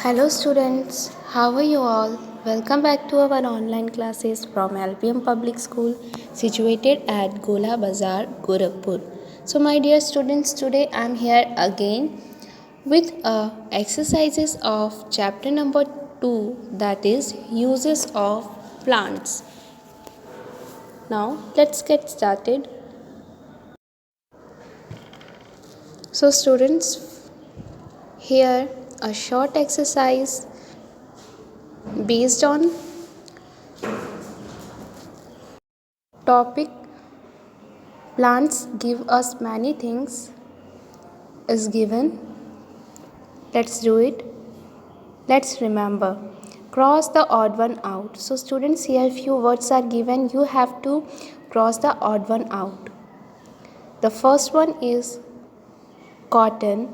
Hello students, how are you all? Welcome back to our online classes from LPM Public School situated at Gola Bazar, Gorakhpur. So my dear students, today I am here again with exercises of chapter number 2, that is uses of plants. Now let's get started. So students, here a short exercise based on topic plants give us many things is given. Let's do it. Let's remember. Cross the odd one out. So students, here few words are given. You have to cross the odd one out. The first one is cotton,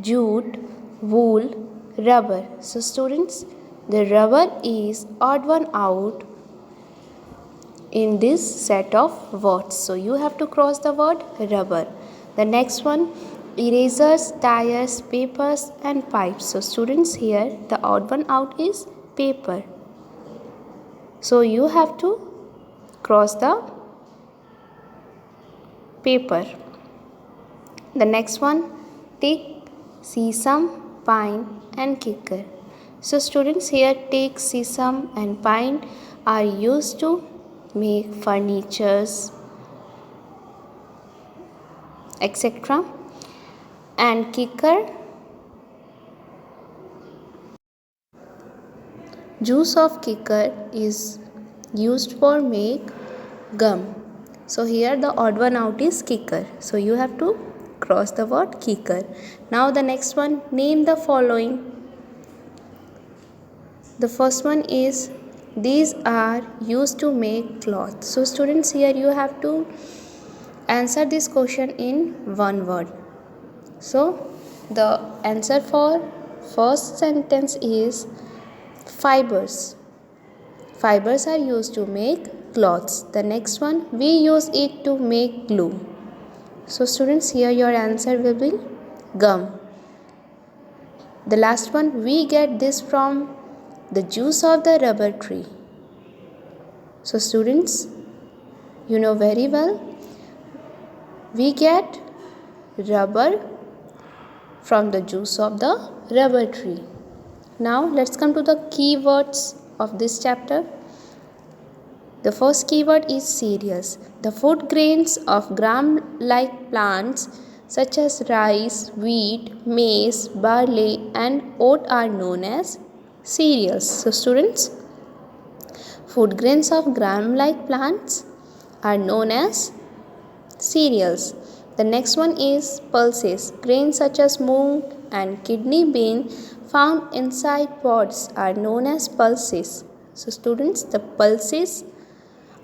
jute, wool, rubber. So students, the rubber is odd one out in this set of words. So you have to cross the word rubber. The next one, erasers, tires, papers and pipes. So students, here the odd one out is paper. So you have to cross the paper. The next one, tick, sesame, pine and kicker. So students, here teak, sesame and pine are used to make furnitures, etc. And kicker, juice of kicker is used for make gum. So here the odd one out is kicker. So you have to cross the word kicker. Now the next one, name the following. The first one is these are used to make cloth. So students, here you have to answer this question in one word. So the answer for first sentence is fibers. Fibers are used to make cloths. The next one, we use it to make glue. So students, here your answer will be gum. The last one, we get this from the juice of the rubber tree. So students, you know very well, we get rubber from the juice of the rubber tree. Now let's come to the keywords of this chapter. The first keyword is cereals. The food grains of gram-like plants such as rice, wheat, maize, barley and oat are known as cereals. So students, food grains of gram-like plants are known as cereals. The next one is pulses. Grains such as moong and kidney bean found inside pods are known as pulses. So students, the pulses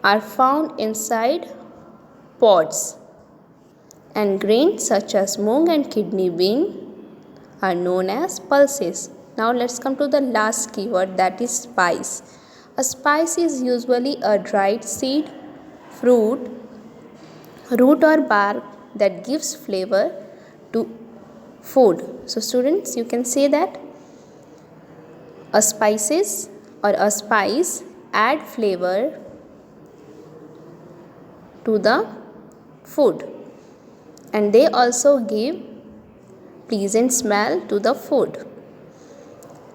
are found inside pods, and grains such as moong and kidney bean are known as pulses. Now let's come to the last keyword, that is spice. A spice is usually a dried seed, fruit, root or bark that gives flavor to food. So students, you can say that a spices or a spice add flavor to the food, and they also give pleasant smell to the food.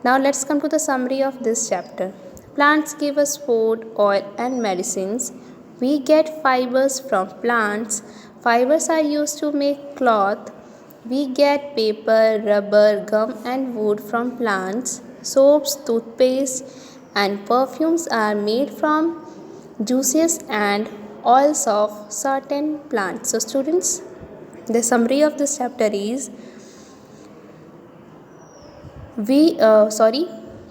Now let's come to the summary of this chapter. Plants give us food, oil and medicines. We get fibers from plants. Fibers are used to make cloth. We get paper, rubber, gum and wood from plants. Soaps, toothpaste and perfumes are made from juices and oils of certain plants. So students, the summary of this chapter is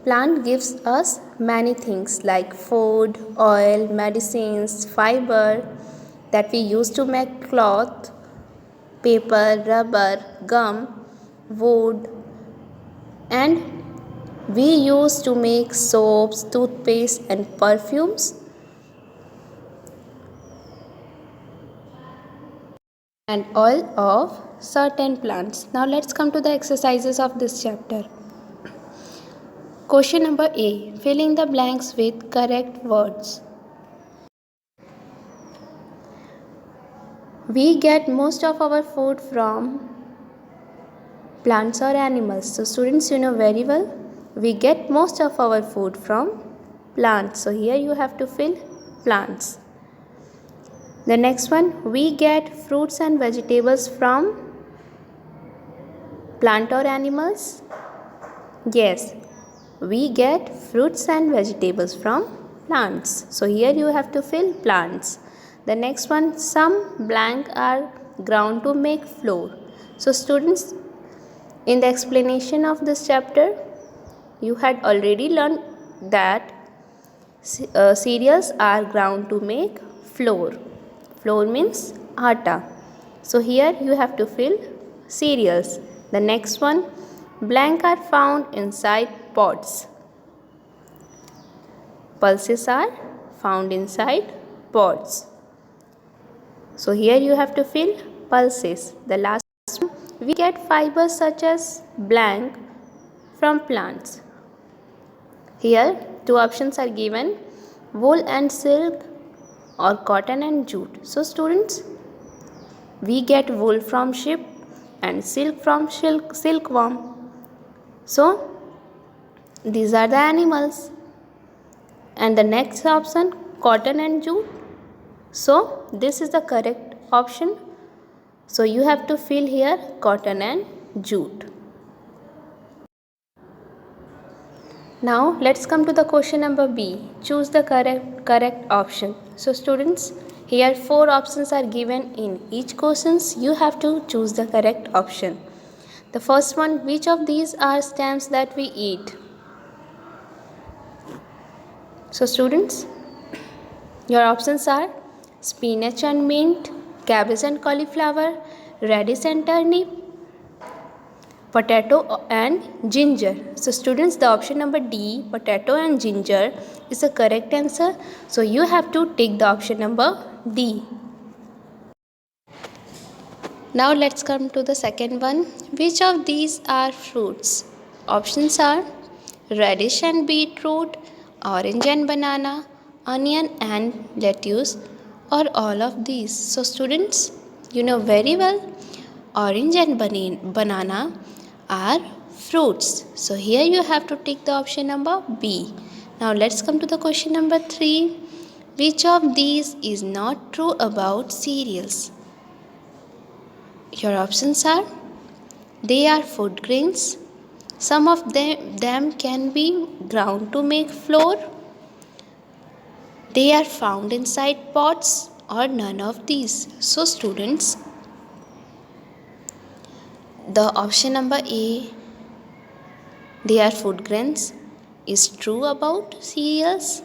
plant gives us many things like food, oil, medicines, fiber that we use to make cloth, paper, rubber, gum, wood, and we use to make soaps, toothpaste and perfumes. And oil of certain plants. Now let's come to the exercises of this chapter. Question number A. Fill in the blanks with correct words. We get most of our food from plants or animals. So students, you know very well, we get most of our food from plants. So here you have to fill plants. The next one, we get fruits and vegetables from plant or animals. Yes, we get fruits and vegetables from plants. So here you have to fill plants. The next one, some blank are ground to make flour. So students, in the explanation of this chapter, you had already learned that cereals are ground to make flour. Flour means atta. So here you have to fill cereals. The next one, blank are found inside pods. Pulses are found inside pods. So here you have to fill pulses. The last one, we get fibers such as blank from plants. Here two options are given, wool and silk or cotton and jute. So students, we get wool from sheep and silk from silkworm. So these are the animals. And the next option, cotton and jute. So this is the correct option. So you have to fill here cotton and jute. Now let's come to the question number B. Choose the correct option. So students, here 4 options are given in each questions. You have to choose the correct option. The first one, which of these are stems that we eat? So students, your options are spinach and mint, cabbage and cauliflower, radish and turnip, potato and ginger. So students, the option number D, potato and ginger, is the correct answer. So you have to take the option number D. Now let's come to the second one. Which of these are fruits? Options are radish and beetroot, orange and banana, onion and lettuce, or all of these. So students, you know very well, orange and banana are fruits. So here you have to take the option number B. Now let's come to the question number 3. Which of these is not true about cereals? Your options are, they are food grains, some of them can be ground to make flour, they are found inside pots, or none of these. So students, the option number A, they are food grains, is true about cereals.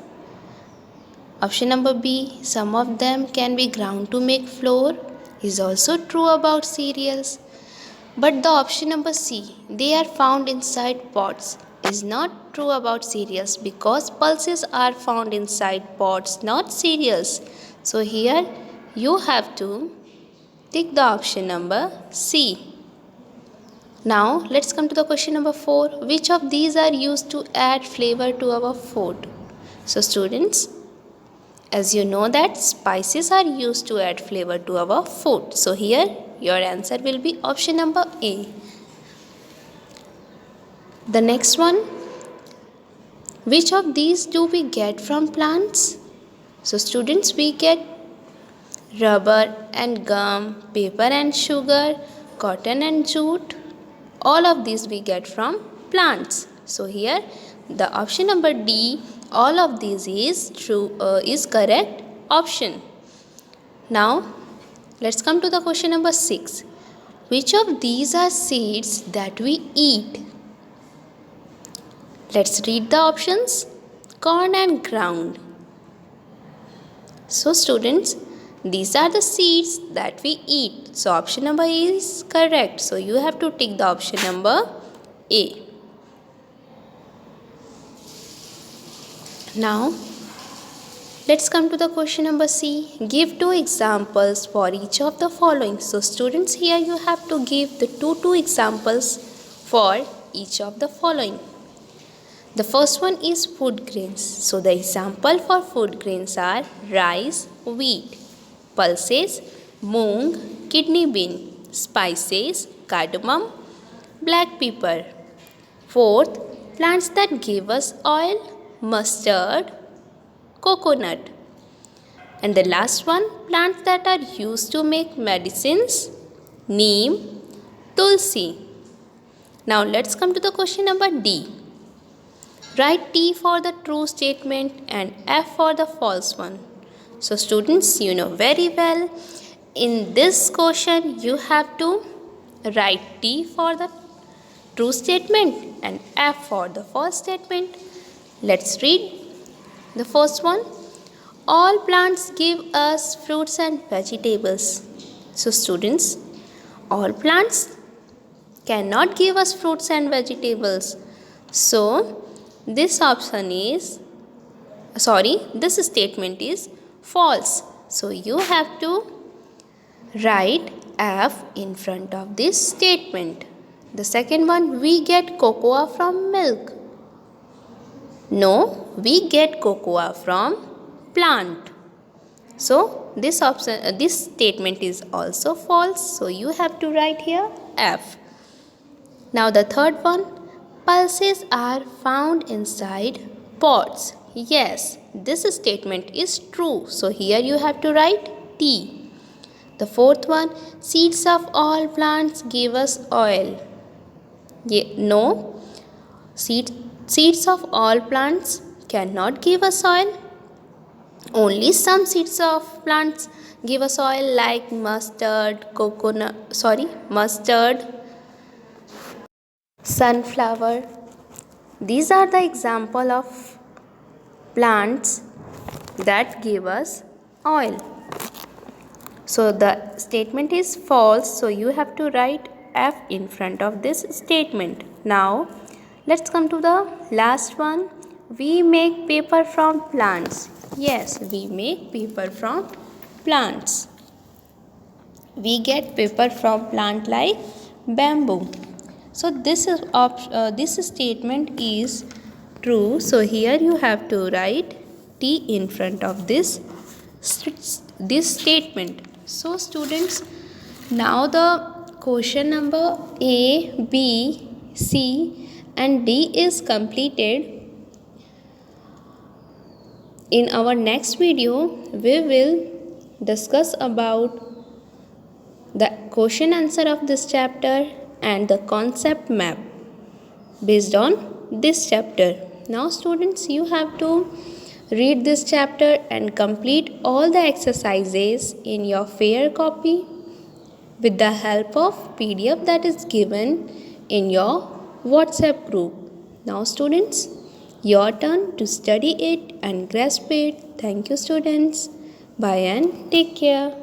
Option number B, some of them can be ground to make flour, is also true about cereals. But the option number C, they are found inside pots, is not true about cereals because pulses are found inside pots, not cereals. So here you have to take the option number C. Now let's come to the question number 4. Which of these are used to add flavor to our food? So students, as you know that spices are used to add flavor to our food. So here your answer will be option number A. The next one, which of these do we get from plants? So students, we get rubber and gum, paper and sugar, cotton and jute. All of these we get from plants. So here the option number D, all of these is true, is correct option. Now let's come to the question number 6. Which of these are seeds that we eat? Let's read the options. Corn and ground. So students, these are the seeds that we eat. So option number A is correct. So you have to take the option number A. Now let's come to the question number C. Give 2 examples for each of the following. So students, here you have to give the two examples for each of the following. The first one is food grains. So the example for food grains are rice, wheat, pulses, moong, kidney bean, spices, cardamom, black pepper. Fourth, plants that give us oil, mustard, coconut. And the last one, plants that are used to make medicines, neem, tulsi. Now let's come to the question number D. Write T for the true statement and F for the false one. So students, you know very well, in this question you have to write T for the true statement and F for the false statement. Let's read the first one. All plants give us fruits and vegetables. So students, all plants cannot give us fruits and vegetables. So this statement is false. So you have to write F in front of this statement. The second one, we get cocoa from milk. No, we get cocoa from plant. So this statement is also false. So you have to write here F. Now the third one, pulses are found inside pods. Yes, this statement is true. So here you have to write T. The fourth one, seeds of all plants give us oil. No, seeds of all plants cannot give us oil. Only some seeds of plants give us oil, like mustard, sunflower. These are the example of plants that give us oil. So the statement is false. So you have to write F in front of this statement. Now let's come to the last one. We make paper from plants. Yes, we make paper from plants. We get paper from plant like bamboo. So this statement is true. So here you have to write T in front of this statement. So students, now the question number A, B, C and D is completed. In our next video, we will discuss about the question answer of this chapter and the concept map based on this chapter. Now students, you have to read this chapter and complete all the exercises in your fair copy with the help of PDF that is given in your WhatsApp group. Now students, your turn to study it and grasp it. Thank you students. Bye and take care.